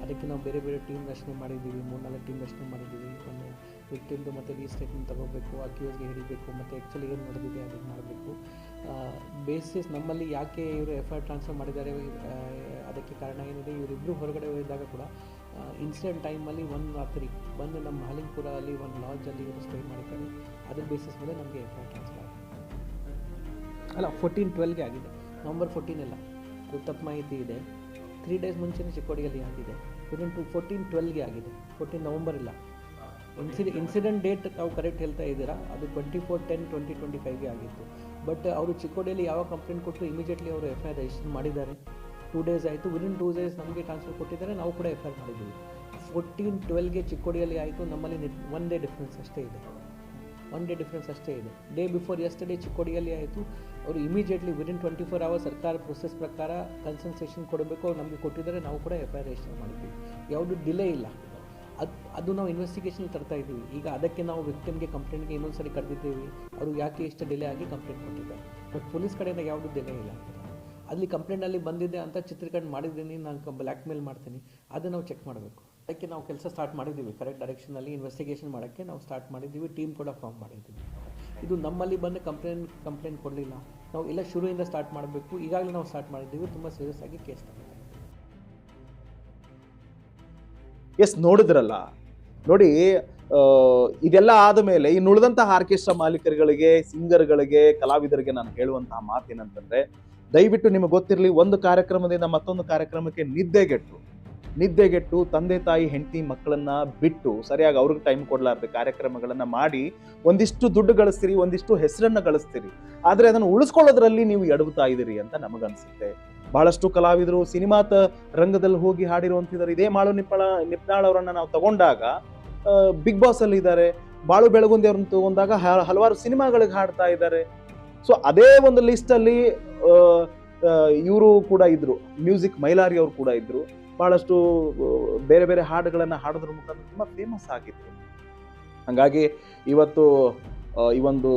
[SPEAKER 2] ಅದಕ್ಕೆ ನಾವು ಬೇರೆ ಬೇರೆ ಟೀಮ್ ರಚನೆ ಮಾಡಿದ್ದೀವಿ, 3-4 ಟೀಮ್ ರಚನೆ ಮಾಡಿದ್ದೀವಿ. ಒಂದು ವಿಕ್ಟಿಮ್ದು ಮತ್ತು ರೀಸ್ಟೇಟ್ಮೆಂಟ್ ತಗೋಬೇಕು, ಅಕ್ಯೂಸ್ಗೆ ಹಿಡಿಬೇಕು, ಮತ್ತು ಆ್ಯಕ್ಚುಲಿ ಏನು ನಡೆದಿದೆ ಅದನ್ನು ಮಾಡಬೇಕು. ಬೇಸಿಸ್ ನಮ್ಮಲ್ಲಿ ಯಾಕೆ ಇವರು FIR ಟ್ರಾನ್ಸ್ಫರ್ ಮಾಡಿದ್ದಾರೆ, ಅದಕ್ಕೆ ಕಾರಣ ಏನಿದೆ, ಇವರಿಬ್ಬರು ಹೊರಗಡೆ ಹೋಗಿದ್ದಾಗ ಕೂಡ ಇನ್ಸಿಡೆಂಟ್ ಟೈಮಲ್ಲಿ 1 ರಾತ್ರಿ ಬಂದು ನಮ್ಮ ಮಹಾಲಿಂಗಪುರ ಅಲ್ಲಿ ಒಂದು ಲಾಡ್ಜಲ್ಲಿ ಇವರು ಸ್ಟೇ ಮಾಡಿದ್ದಾರೆ. ಅದ್ರ ಬೇಸಿಸ್ ಮೇಲೆ ನಮಗೆ FIR ಟ್ರಾನ್ಸ್ಫರ್ ಆಗಿದೆ. ಅಲ್ಲ 14/12ಗೆ ಆಗಿದೆ, ನವಂಬರ್ 14 ಇಲ್ಲ, ಅದು ತಪ್ಪು ಮಾಹಿತಿ ಇದೆ. 3 ಡೇಸ್ ಮುಂಚೆನೇ ಚಿಕ್ಕೋಡಿಯಲ್ಲಿ ಆಗಿದೆ. 14/12ಗೆ ಆಗಿದೆ, 14 ನವಂಬರ್ ಇಲ್ಲ. ಇನ್ಸಿಡೆಂಟ್ ಡೇಟ್ ತಾವು ಕರೆಕ್ಟ್ ಹೇಳ್ತಾ ಇದ್ದೀರಾ, ಅದು 24/10/2025ಗೆ ಆಗಿತ್ತು. ಬಟ್ ಅವರು ಚಿಕ್ಕೋಡಿಯಲ್ಲಿ ಯಾವ ಕಂಪ್ಲೇಂಟ್ ಕೊಟ್ಟರು ಇಮಿಡಿಯೇಟ್ಲಿ ಅವರು FIR ರಿಜಿಸ್ಟರ್ ಮಾಡಿದ್ದಾರೆ. 2 ಡೇಸ್ ಆಯಿತು, ವಿದಿನ್ 2 ಡೇಸ್ ನಮಗೆ ಟ್ರಾನ್ಸ್ಫರ್ ಕೊಟ್ಟಿದ್ದಾರೆ, ನಾವು ಕೂಡ FIR ಮಾಡಿದ್ದೀವಿ. 14/12ಗೆ ಚಿಕ್ಕೋಡಿಯಲ್ಲಿ ಆಯಿತು, ನಮ್ಮಲ್ಲಿ 1 ಡೇ ಡಿಫ್ರೆನ್ಸ್ ಅಷ್ಟೇ ಇದೆ. 1 ಡೇ ಡಿಫ್ರೆನ್ಸ್ ಅಷ್ಟೇ ಇದೆ. ಡೇ ಬಿಫೋರ್ ಯಸ್ಟರ್ಡೇ ಚಿಕ್ಕೋಡಿಯಲ್ಲಿ ಆಯಿತು, ಅವರು ಇಮಿಡಿಯೇಟ್ಲಿ ವಿದಿನ್ 24 ಅವರ್ಸ್ ಸರ್ಕಾರ ಪ್ರೊಸೆಸ್ ಪ್ರಕಾರ ಕನ್ಸಲ್ಟೇಷನ್ ಕೊಡಬೇಕು, ಅವ್ರು ನಮಗೆ ಕೊಟ್ಟಿದ್ದಾರೆ, ನಾವು ಕೂಡ FIR ರಿಜಿಸ್ಟರ್ ಮಾಡಿದ್ದೀವಿ. ಯಾವುದು ಡಿಲೇ ಇಲ್ಲ. ಅದು ನಾವು ಇನ್ವೆಸ್ಟಿಗೇಷನ್ ತರ್ತಾ ಇದ್ದೀವಿ. ಈಗ ಅದಕ್ಕೆ ನಾವು ವಿಕ್ಟಿಮ್ಗೆ ಕಂಪ್ಲೇಂಟ್ಗೆ ಇನ್ನೊಂದು ಸರಿ ಕರೆದಿದ್ದೀವಿ, ಅವರು ಯಾಕೆ ಇಷ್ಟು ಡಿಲೇ ಆಗಿ ಕಂಪ್ಲೇಂಟ್ ಕೊಟ್ಟಿದ್ದಾರೆ. ಬಟ್ ಪೊಲೀಸ್ ಕಡೆಯಿಂದ ಯಾವುದು ಡಿಲೇ ಇಲ್ಲ. ಅಲ್ಲಿ ಕಂಪ್ಲೇಂಟಲ್ಲಿ ಬಂದಿದೆ ಅಂತ ಚಿತ್ರೀಕರಣ ಮಾಡಿದ್ದೀನಿ, ನಾನು ಬ್ಲ್ಯಾಕ್ ಮೇಲ್ ಮಾಡ್ತೀನಿ, ಅದನ್ನು ನಾವು ಚೆಕ್ ಮಾಡಬೇಕು. ಅದಕ್ಕೆ ನಾವು ಕೆಲಸ ಸ್ಟಾರ್ಟ್ ಮಾಡಿದ್ದೀವಿ. ಕರೆಕ್ಟ್ ಡೈರೆಕ್ಷನಲ್ಲಿ ಇನ್ವೆಸ್ಟಿಗೇಷನ್ ಮಾಡೋಕ್ಕೆ ನಾವು ಸ್ಟಾರ್ಟ್ ಮಾಡಿದ್ದೀವಿ, ಟೀಮ್ ಕೂಡ ಫಾರ್ಮ್ ಮಾಡಿದ್ದೀವಿ. ಇದು ನಮ್ಮಲ್ಲಿ ಬಂದು ಕಂಪ್ಲೇಂಟ್ ಕೊಡಲಿಲ್ಲ, ನಾವು ಎಲ್ಲ ಶುರುವಿಂದ ಸ್ಟಾರ್ಟ್ ಮಾಡಬೇಕು. ಈಗಾಗಲೇ ನಾವು ಸ್ಟಾರ್ಟ್ ಮಾಡಿದ್ದೀವಿ, ತುಂಬ ಸೀರಿಯಸ್ ಆಗಿ ಕೇಸ್ ತಗೊಂಡಿದ್ದೀವಿ.
[SPEAKER 1] ಎಸ್, ನೋಡಿದ್ರಲ್ಲ, ನೋಡಿ, ಇದೆಲ್ಲ ಆದ ಮೇಲೆ ಇನ್ನು ಉಳಿದಂತಹ ಆರ್ಕೆಸ್ಟ್ರಾ ಮಾಲೀಕರುಗಳಿಗೆ, ಸಿಂಗರ್ಗಳಿಗೆ, ಕಲಾವಿದರಿಗೆ ನಾನು ಹೇಳುವಂತಹ ಮಾತೇನಂತಂದ್ರೆ, ದಯವಿಟ್ಟು ನಿಮಗೆ ಗೊತ್ತಿರಲಿ, ಒಂದು ಕಾರ್ಯಕ್ರಮದಿಂದ ಮತ್ತೊಂದು ಕಾರ್ಯಕ್ರಮಕ್ಕೆ ನಿದ್ದೆಗೆಟ್ಟು ತಂದೆ ತಾಯಿ ಹೆಂಡತಿ ಮಕ್ಕಳನ್ನ ಬಿಟ್ಟು ಸರಿಯಾಗಿ ಅವ್ರಿಗೆ ಟೈಮ್ ಕೊಡ್ಲಾರ್ದೆ ಕಾರ್ಯಕ್ರಮಗಳನ್ನ ಮಾಡಿ ಒಂದಿಷ್ಟು ದುಡ್ಡು ಗಳಿಸ್ತೀರಿ, ಒಂದಿಷ್ಟು ಹೆಸರನ್ನ ಗಳಿಸ್ತೀರಿ. ಆದ್ರೆ ಅದನ್ನು ಉಳಿಸ್ಕೊಳ್ಳೋದ್ರಲ್ಲಿ ನೀವು ಎಡವುತ್ತಾ ಇದ್ದೀರಿ ಅಂತ ನಮಗನ್ಸುತ್ತೆ. ಬಹಳಷ್ಟು ಕಲಾವಿದರು ಸಿನಿಮಾ ರಂಗದಲ್ಲಿ ಹೋಗಿ ಹಾಡಿರುವಂತಿದ್ದಾರೆ. ಇದೇ ಮಾಳು ನಿಪ್ನಾಳ್ ಅವರನ್ನ ನಾವು ತಗೊಂಡಾಗ ಬಿಗ್ ಬಾಸ್ ಅಲ್ಲಿ ಇದ್ದಾರೆ, ಬಾಳು ಬೆಳಗುಂದಿ ಅವ್ರನ್ನ ತಗೊಂಡಾಗ ಹಲವಾರು ಸಿನಿಮಾಗಳಿಗೆ ಹಾಡ್ತಾ ಇದ್ದಾರೆ. ಸೊ ಅದೇ ಒಂದು ಲಿಸ್ಟ್ ಅಲ್ಲಿ ಇವರು ಕೂಡ ಇದ್ರು, ಮ್ಯೂಸಿಕ್ ಮೈಲಾರಿ ಅವರು ಕೂಡ ಇದ್ರು. ಬಹಳಷ್ಟು ಬೇರೆ ಬೇರೆ ಹಾಡುಗಳನ್ನ ಹಾಡೋದ್ರ ಮುಖಾಂತರ ತುಂಬಾ ಫೇಮಸ್ ಆಗಿತ್ತು. ಹಂಗಾಗಿ ಇವತ್ತು ಈ ಒಂದು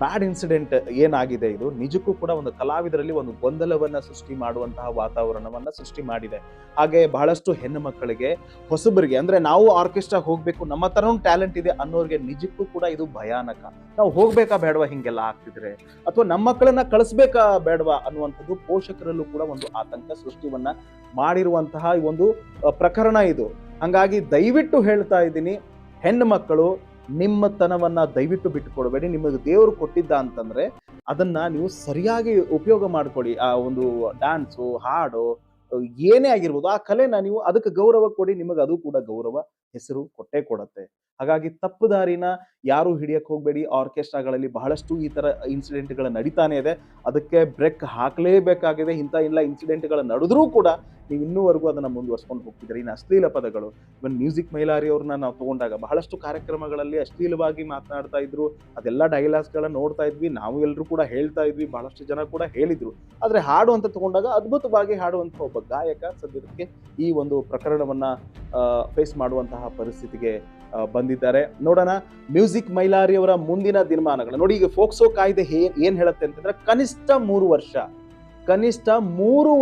[SPEAKER 1] ಬ್ಯಾಡ್ ಇನ್ಸಿಡೆಂಟ್ ಏನಾಗಿದೆ, ಇದು ನಿಜಕ್ಕೂ ಕೂಡ ಒಂದು ಕಲಾವಿದರಲ್ಲಿ ಒಂದು ಗೊಂದಲವನ್ನ ಸೃಷ್ಟಿ ಮಾಡುವಂತಹ ವಾತಾವರಣವನ್ನ ಸೃಷ್ಟಿ ಮಾಡಿದೆ. ಹಾಗೆ ಬಹಳಷ್ಟು ಹೆಣ್ಣು ಮಕ್ಕಳಿಗೆ, ಹೊಸಬರಿಗೆ, ಅಂದ್ರೆ ನಾವು ಆರ್ಕೆಸ್ಟ್ರಾ ಹೋಗ್ಬೇಕು, ನಮ್ಮ ತರನೂ ಟ್ಯಾಲೆಂಟ್ ಇದೆ ಅನ್ನೋರಿಗೆ ನಿಜಕ್ಕೂ ಕೂಡ ಇದು ಭಯಾನಕ. ನಾವು ಹೋಗ್ಬೇಕಾ ಬೇಡವಾ ಹಿಂಗೆಲ್ಲ ಆಗ್ತಿದ್ರೆ, ಅಥವಾ ನಮ್ಮ ಮಕ್ಕಳನ್ನ ಕಳಿಸ್ಬೇಕಾ ಬೇಡವಾ ಅನ್ನುವಂಥದ್ದು ಪೋಷಕರಲ್ಲೂ ಕೂಡ ಒಂದು ಆತಂಕ ಸೃಷ್ಟಿವನ್ನ ಮಾಡಿರುವಂತಹ ಒಂದು ಪ್ರಕರಣ ಇದು. ಹಂಗಾಗಿ ದಯವಿಟ್ಟು ಹೇಳ್ತಾ ಇದ್ದೀನಿ, ಹೆಣ್ಣು ಮಕ್ಕಳು ನಿಮ್ಮತನವನ್ನ ದಯವಿಟ್ಟು ಬಿಟ್ಟು ಕೊಡಬೇಡಿ. ನಿಮಗೆ ದೇವರು ಕೊಟ್ಟಿದ್ದ ಅಂತಂದ್ರೆ ಅದನ್ನ ನೀವು ಸರಿಯಾಗಿ ಉಪಯೋಗ ಮಾಡ್ಕೊಳ್ಳಿ. ಆ ಒಂದು ಡ್ಯಾನ್ಸು, ಹಾಡು, ಏನೇ ಆಗಿರ್ಬೋದು, ಆ ಕಲೆನ ನೀವು ಅದಕ್ಕೆ ಗೌರವ ಕೊಡಿ, ನಿಮಗೆ ಅದು ಕೂಡ ಗೌರವ, ಹೆಸರು ಕೊಟ್ಟೇ ಕೊಡತ್ತೆ. ಹಾಗಾಗಿ ತಪ್ಪು ದಾರಿನ ಯಾರು ಹಿಡಿಯಕ್ಕೆ ಹೋಗ್ಬೇಡಿ. ಆರ್ಕೆಸ್ಟ್ರಾಗಳಲ್ಲಿ ಬಹಳಷ್ಟು ಈ ತರ ಇನ್ಸಿಡೆಂಟ್ಗಳು ನಡೀತಾನೆ ಇದೆ, ಅದಕ್ಕೆ ಬ್ರೇಕ್ ಹಾಕಲೇಬೇಕಾಗಿದೆ. ಇಂಥ ಇಲ್ಲ ಇನ್ಸಿಡೆಂಟ್ಗಳು ನಡೆದ್ರೂ ಕೂಡ ನೀವು ಇನ್ನೂವರೆಗೂ ಅದನ್ನ ಮುಂದುವರ್ಸ್ಕೊಂಡು ಹೋಗ್ತಿದ್ದೀರಿ. ಇನ್ನು ಅಶ್ಲೀಲ ಪದಗಳು, ಇವನ್ ಮ್ಯೂಸಿಕ್ ಮೈಲಾರಿ ಅವ್ರನ್ನ ನಾವು ತಗೊಂಡಾಗ ಬಹಳಷ್ಟು ಕಾರ್ಯಕ್ರಮಗಳಲ್ಲಿ ಅಶ್ಲೀಲವಾಗಿ ಮಾತನಾಡ್ತಾ ಇದ್ರು, ಅದೆಲ್ಲ ಡೈಲಾಗ್ಸ್ಗಳನ್ನ ನೋಡ್ತಾ ಇದ್ವಿ, ನಾವು ಎಲ್ಲರೂ ಕೂಡ ಹೇಳ್ತಾ ಇದ್ವಿ, ಬಹಳಷ್ಟು ಜನ ಕೂಡ ಹೇಳಿದ್ರು. ಆದ್ರೆ ಹಾಡು ಅಂತ ತಗೊಂಡಾಗ ಅದ್ಭುತವಾಗಿ ಹಾಡುವಂತಹ ಒಬ್ಬ ಗಾಯಕ ಸದ್ಯಕ್ಕೆ ಈ ಒಂದು ಪ್ರಕರಣವನ್ನ ಫೇಸ್ ಮಾಡುವಂತಹ ಪರಿಸ್ಥಿತಿಗೆ ಬಂದಿದ್ದಾರೆ. ನೋಡೋಣ ಮ್ಯೂಸಿಕ್ ಮೈಲಾರಿ ಅವರ ಮುಂದಿನ ದಿನಮಾನಗಳು. ನೋಡಿ, ಈಗ ಫೋಕ್ಸೋ ಕಾಯ್ದೆ ಏನ್ ಹೇಳುತ್ತೆ ಅಂತಂದ್ರೆ ಕನಿಷ್ಠ 3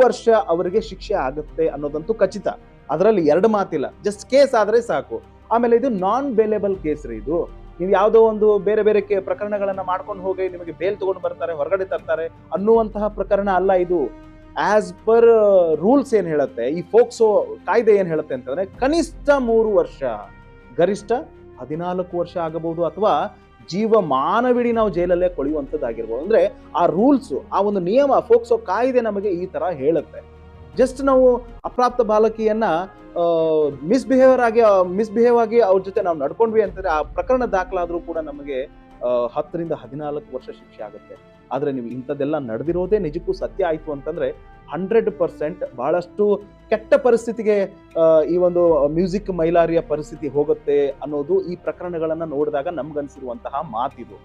[SPEAKER 1] ವರ್ಷ ಅವರಿಗೆ ಶಿಕ್ಷೆ ಆಗುತ್ತೆ ಅನ್ನೋದಂತೂ ಖಚಿತ. ಅದರಲ್ಲಿ 2 ಮಾತಿಲ್ಲ. ಜಸ್ಟ್ ಕೇಸ್ ಆದ್ರೆ ಸಾಕು. ಆಮೇಲೆ ಇದು ನಾನ್ ಬೇಲೇಬಲ್ ಕೇಸ್ ರೀ. ಇದು ನೀವು ಯಾವುದೋ ಒಂದು ಬೇರೆ ಬೇರೆ ಪ್ರಕರಣಗಳನ್ನ ಮಾಡ್ಕೊಂಡು ಹೋಗಿ ನಿಮಗೆ ಬೇಲ್ ತಗೊಂಡು ಬರ್ತಾರೆ, ಹೊರಗಡೆ ತರ್ತಾರೆ ಅನ್ನುವಂತಹ ಪ್ರಕರಣ ಅಲ್ಲ ಇದು. ಆಸ್ ಪರ್ ರೂಲ್ಸ್ ಏನ್ ಹೇಳುತ್ತೆ, ಈ ಫೋಕ್ಸೋ ಕಾಯ್ದೆ ಏನ್ ಹೇಳುತ್ತೆ ಅಂತಂದ್ರೆ ಕನಿಷ್ಠ 3 ವರ್ಷ, ಗರಿಷ್ಠ 14 ವರ್ಷ ಆಗಬಹುದು, ಅಥವಾ ಜೀವಮಾನವಿಡೀ ನಾವು ಜೈಲಲ್ಲೇ ಕೊಳೆಯುವಂಥದ್ದಾಗಿರ್ಬೋದು. ಅಂದ್ರೆ ಆ ರೂಲ್ಸ್, ಆ ಒಂದು ನಿಯಮ, ಫೋಕ್ಸೋ ಕಾಯ್ದೆ ನಮಗೆ ಈ ತರ ಹೇಳುತ್ತೆ. ಜಸ್ಟ್ ನಾವು ಅಪ್ರಾಪ್ತ ಬಾಲಕಿಯನ್ನ ಮಿಸ್ಬಿಹೇವ್ ಆಗಿ ಅವ್ರ ಜೊತೆ ನಾವು ನಡ್ಕೊಂಡ್ವಿ ಅಂತಂದ್ರೆ ಆ ಪ್ರಕರಣ ದಾಖಲಾದ್ರೂ ಕೂಡ ನಮಗೆ 10ರಿಂದ 14 ವರ್ಷ ಶಿಕ್ಷೆ ಆಗುತ್ತೆ. ಆದ್ರೆ ನೀವು ಇಂಥದ್ದೆಲ್ಲ ನಡೆದಿರೋದೇ ನಿಜಕ್ಕೂ ಸತ್ಯ ಆಯ್ತು ಅಂತಂದ್ರೆ 100% ಬಹಳಷ್ಟು ಕೆಟ್ಟ ಪರಿಸ್ಥಿತಿಗೆ ಈ ಒಂದು ಮ್ಯೂಸಿಕ್ ಮೈಲಾರಿಯ ಪರಿಸ್ಥಿತಿ ಹೋಗುತ್ತೆ ಅನ್ನೋದು ಈ ಪ್ರಕರಣಗಳನ್ನ ನೋಡಿದಾಗ ನಮ್ಗನ್ಸಿರುವಂತಹ ಮಾತಿದು.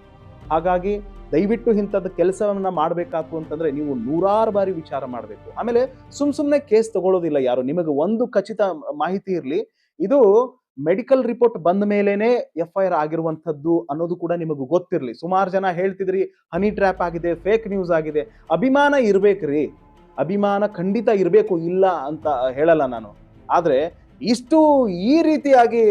[SPEAKER 1] ಹಾಗಾಗಿ ದಯವಿಟ್ಟು ಇಂಥದ್ದು ಕೆಲಸವನ್ನ ಮಾಡಬೇಕಾತು ಅಂತಂದ್ರೆ ನೀವು 100 ಬಾರಿ ವಿಚಾರ ಮಾಡಬೇಕು. ಆಮೇಲೆ ಸುಮ್ನೆ ಕೇಸ್ ತಗೊಳ್ಳೋದಿಲ್ಲ ಯಾರು. ನಿಮಗೆ ಒಂದು ಖಚಿತ ಮಾಹಿತಿ ಇರಲಿ, ಇದು ಮೆಡಿಕಲ್ ರಿಪೋರ್ಟ್ ಬಂದ ಮೇಲೇನೆ FIR ಆಗಿರುವಂತದ್ದು ಅನ್ನೋದು ಕೂಡ ನಿಮಗೆ ಗೊತ್ತಿರಲಿ. ಸುಮಾರು ಜನ ಹೇಳ್ತಿದ್ರಿ ಹನಿ ಟ್ರ್ಯಾಪ್ ಆಗಿದೆ, ಫೇಕ್ ನ್ಯೂಸ್ ಆಗಿದೆ. ಅಭಿಮಾನ ಇರ್ಬೇಕ್ರಿ, ಅಭಿಮಾನ ಖಂಡಿತ ಇರಬೇಕು, ಇಲ್ಲ ಅಂತ ಹೇಳಲ್ಲ ನಾನು. ಆದ್ರೆ ಇಷ್ಟು ಈ ರೀತಿಯಾಗಿ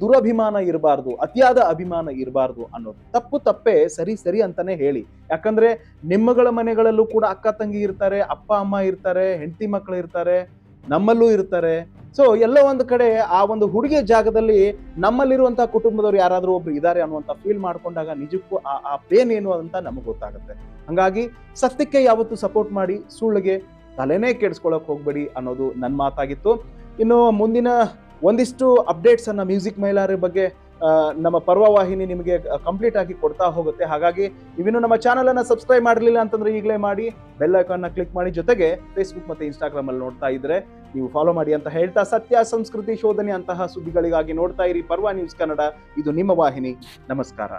[SPEAKER 1] ದುರಭಿಮಾನ ಇರಬಾರ್ದು, ಅತಿಯಾದ ಅಭಿಮಾನ ಇರಬಾರ್ದು ಅನ್ನೋದು ತಪ್ಪೇ, ಸರಿ ಅಂತಾನೆ ಹೇಳಿ. ಯಾಕಂದ್ರೆ ನಿಮ್ಮಗಳ ಮನೆಗಳಲ್ಲೂ ಕೂಡ ಅಕ್ಕ ತಂಗಿ ಇರ್ತಾರೆ, ಅಪ್ಪ ಅಮ್ಮ ಇರ್ತಾರೆ, ಹೆಂಡತಿ ಮಕ್ಕಳು ಇರ್ತಾರೆ, ನಮ್ಮಲ್ಲೂ ಇರ್ತಾರೆ. ಸೊ ಎಲ್ಲೋ ಒಂದು ಕಡೆ ಆ ಒಂದು ಹುಡುಗಿಯ ಜಾಗದಲ್ಲಿ ನಮ್ಮಲ್ಲಿರುವಂತಹ ಕುಟುಂಬದವ್ರು ಯಾರಾದ್ರೂ ಒಬ್ರು ಇದ್ದಾರೆ ಅನ್ನುವಂತ ಫೀಲ್ ಮಾಡ್ಕೊಂಡಾಗ ನಿಜಕ್ಕೂ ಆ ಪೇನ್ ಏನು ಅಂತ ನಮಗೆ ಗೊತ್ತಾಗುತ್ತೆ. ಹಂಗಾಗಿ ಸತ್ಯಕ್ಕೆ ಯಾವತ್ತೂ ಸಪೋರ್ಟ್ ಮಾಡಿ, ಸುಳ್ಳಿಗೆ ತಲೆನೇ ಕೆಡಿಸ್ಕೊಳಕ್ ಹೋಗ್ಬೇಡಿ ಅನ್ನೋದು ನನ್ನ ಮಾತಾಗಿತ್ತು. ಇನ್ನು ಮುಂದಿನ ಒಂದಿಷ್ಟು ಅಪ್ಡೇಟ್ಸ್ ಅನ್ನ ಮ್ಯೂಸಿಕ್ ಮೈಲಾರಿ ಬಗ್ಗೆ ನಮ್ಮ ಪರ್ವವಾಹಿನಿ ನಿಮಗೆ ಕಂಪ್ಲೀಟ್ ಆಗಿ ಕೊಡ್ತಾ ಹೋಗುತ್ತೆ. ಹಾಗಾಗಿ ನೀವಿನ್ನು ನಮ್ಮ ಚಾನಲ್ ಅನ್ನ ಸಬ್ಸ್ಕ್ರೈಬ್ ಮಾಡಲಿಲ್ಲ ಅಂತಂದ್ರೆ ಈಗಲೇ ಮಾಡಿ, ಬೆಲ್ ಐಕಾನ್ ನ ಕ್ಲಿಕ್ ಮಾಡಿ, ಜೊತೆಗೆ ಫೇಸ್ಬುಕ್ ಮತ್ತೆ ಇನ್ಸ್ಟಾಗ್ರಾಮ್ ಅಲ್ಲಿ ನೋಡ್ತಾ ಇದ್ರೆ ನೀವು ಫಾಲೋ ಮಾಡಿ ಅಂತ ಹೇಳ್ತಾ, ಸತ್ಯ ಸಂಸ್ಕೃತಿ ಶೋಧನೆ ಅಂತಹ ಸುದ್ದಿಗಳಿಗಾಗಿ ನೋಡ್ತಾ ಇರಿ ಪರ್ವ ನ್ಯೂಸ್ ಕನ್ನಡ. ಇದು ನಿಮ್ಮ ವಾಹಿನಿ. ನಮಸ್ಕಾರ.